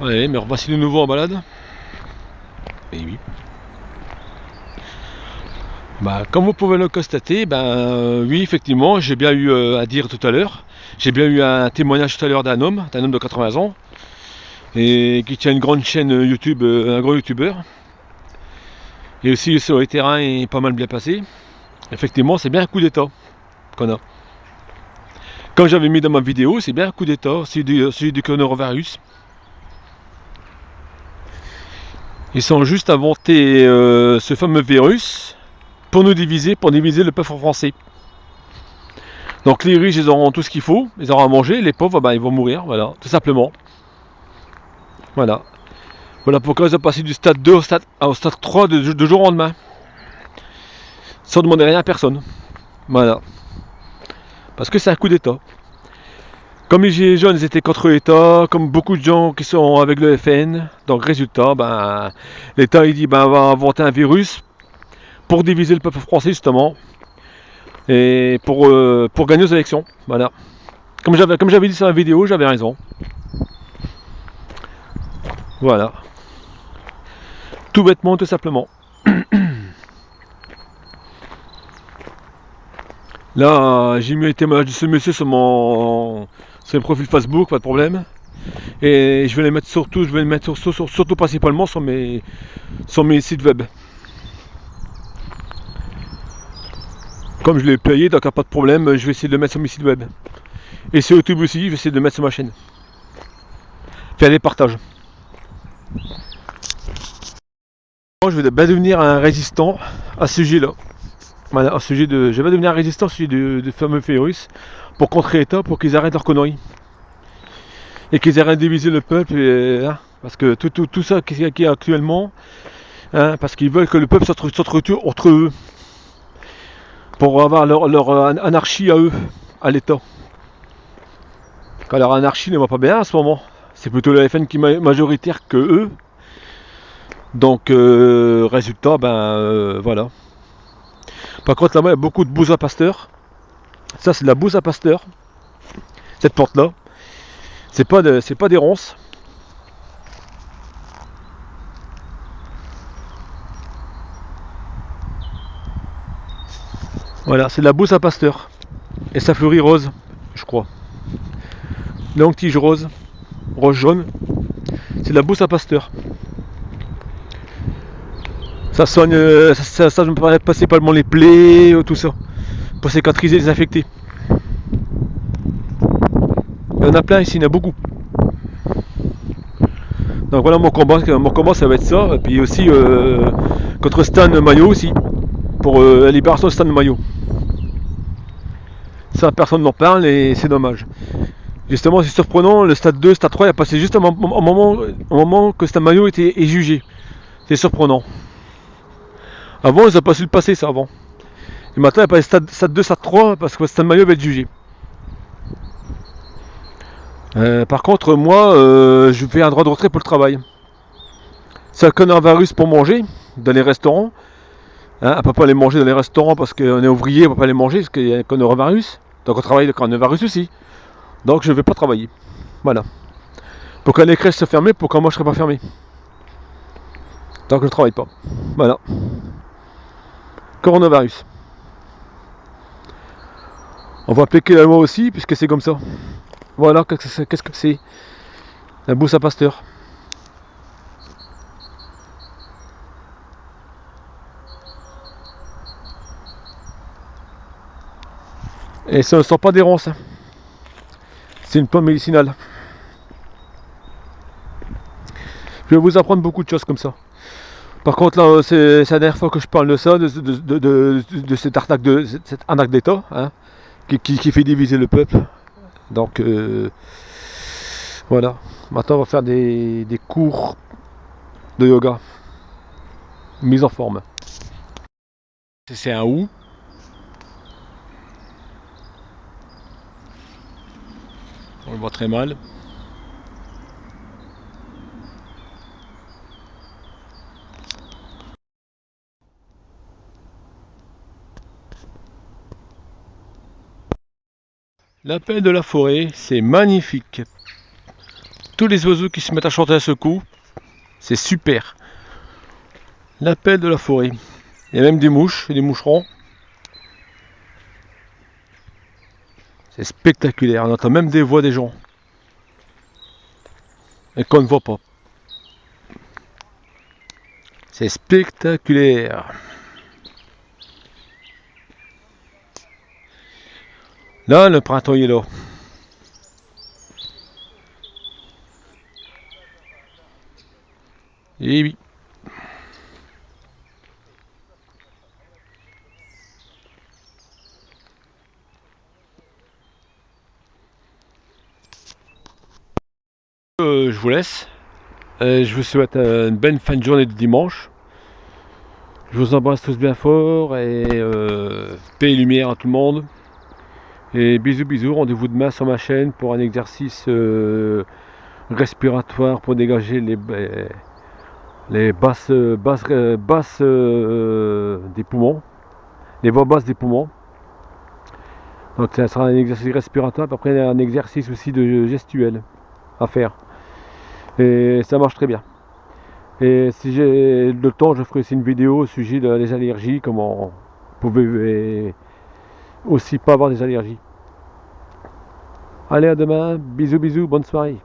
Allez, me revoici de nouveau en balade. Et oui. Bah, comme vous pouvez le constater, oui, effectivement, j'ai bien eu à dire tout à l'heure. J'ai bien eu un témoignage tout à l'heure d'un homme de 80 ans, et qui tient une grande chaîne YouTube, un gros youtubeur. Et aussi sur les terrains est pas mal bien passé. Effectivement, c'est bien un coup d'état qu'on a. Comme j'avais mis dans ma vidéo, c'est bien un coup d'état, celui du coronavirus. Ils sont juste inventé ce fameux virus pour nous diviser, pour diviser le peuple français. Donc les riches, ils auront tout ce qu'il faut, ils auront à manger, les pauvres, ils vont mourir, voilà, tout simplement. Voilà. Voilà pourquoi ils ont passé du stade 2 au stade 3 de jour au lendemain. Sans demander rien à personne. Voilà. Parce que c'est un coup d'état. Comme les gilets jaunes, ils étaient contre l'État, comme beaucoup de gens qui sont avec le FN. Donc résultat, l'État il dit on va inventer un virus pour diviser le peuple français justement. Et pour gagner aux élections. Voilà. Comme j'avais dit sur la vidéo, j'avais raison. Voilà. Tout bêtement, tout simplement. Là, j'ai mis les témoignages de ce monsieur sur mon profil Facebook, pas de problème. Et je vais les mettre surtout, surtout principalement sur mes sites web. Comme je l'ai payé, donc pas de problème, je vais essayer de le mettre sur mes sites web. Et sur YouTube aussi, je vais essayer de le mettre sur ma chaîne. Faire des partages. Moi, je vais devenir un résistant à ce sujet-là. Voilà, au sujet de. Je vais devenir un résistant au sujet de fameux virus pour contrer l'État, pour qu'ils arrêtent leurs conneries. Et qu'ils arrêtent de diviser le peuple. Parce que tout ça qui est actuellement, parce qu'ils veulent que le peuple s'entretue entre eux. Pour avoir leur anarchie à eux, à l'État. Quand leur anarchie ne va pas bien en ce moment. C'est plutôt la FN qui est majoritaire que eux. Donc, résultat, voilà. Par contre, là-bas, il y a beaucoup de bouse à pasteur. Ça, c'est de la bouse à pasteur. Cette porte-là. C'est pas des ronces. Voilà, c'est de la bouse à pasteur. Et ça fleurit rose, je crois. Longue tige rose, rose jaune. C'est de la bouse à pasteur. Ça soigne, ça me paraît principalement les plaies, tout ça. Pour cicatriser, désinfecter. Il y en a plein ici, il y en a beaucoup. Donc voilà mon combat ça va être ça. Et puis aussi contre Stan Mayo aussi. Pour la libération de Stan Mayo. Ça personne n'en parle et c'est dommage. Justement c'est surprenant, le stade 2, stade 3 il a passé juste au moment que Stan Mayo est jugé. C'est surprenant. Avant ils n'ont pas su le passer ça avant. Et maintenant il a passé stade 2, stade 3 parce que Stan Mayo va être jugé. Par contre moi je fais un droit de retrait pour le travail. C'est un coronavirus pour manger dans les restaurants. On ne peut pas les manger dans les restaurants parce qu'on est ouvrier, on ne peut pas les manger parce qu'il y a un coronavirus. Donc on travaille le coronavirus aussi. Donc je ne vais pas travailler. Voilà. Pour que les crèches soient fermées, pourquoi moi je ne serai pas fermé? Donc je ne travaille pas. Voilà. Coronavirus. On va appliquer la loi aussi puisque c'est comme ça. Voilà, qu'est-ce que c'est? La bourse à Pasteur. Et ce ne sont pas des ronces. C'est une plante médicinale. Je vais vous apprendre beaucoup de choses comme ça. Par contre, là, c'est la dernière fois que je parle de ça, de cette arnaque d'État, qui fait diviser le peuple. Donc, voilà. Maintenant, on va faire des cours de yoga. Mise en forme. C'est un ou. On le voit très mal. L'appel de la forêt, c'est magnifique. tous les oiseaux qui se mettent à chanter à ce coup. C'est super. L'appel de la forêt. Il y a même des mouches et des moucherons. C'est spectaculaire. On entend même des voix des gens. Et qu'on ne voit pas. C'est spectaculaire. Là, le printemps il est là. Et oui. Je vous laisse. Je vous souhaite une bonne fin de journée de dimanche. Je vous embrasse tous bien fort et paix et lumière à tout le monde. Et bisous bisous, rendez-vous demain sur ma chaîne pour un exercice respiratoire pour dégager les basses des poumons, les voix basses des poumons. Donc ça sera un exercice respiratoire, puis après un exercice aussi de gestuel à faire. Et ça marche très bien. Et si j'ai le temps, je ferai aussi une vidéo au sujet des allergies, comment vous pouvez aussi pas avoir des allergies. Allez, à demain, bisous bisous, bonne soirée.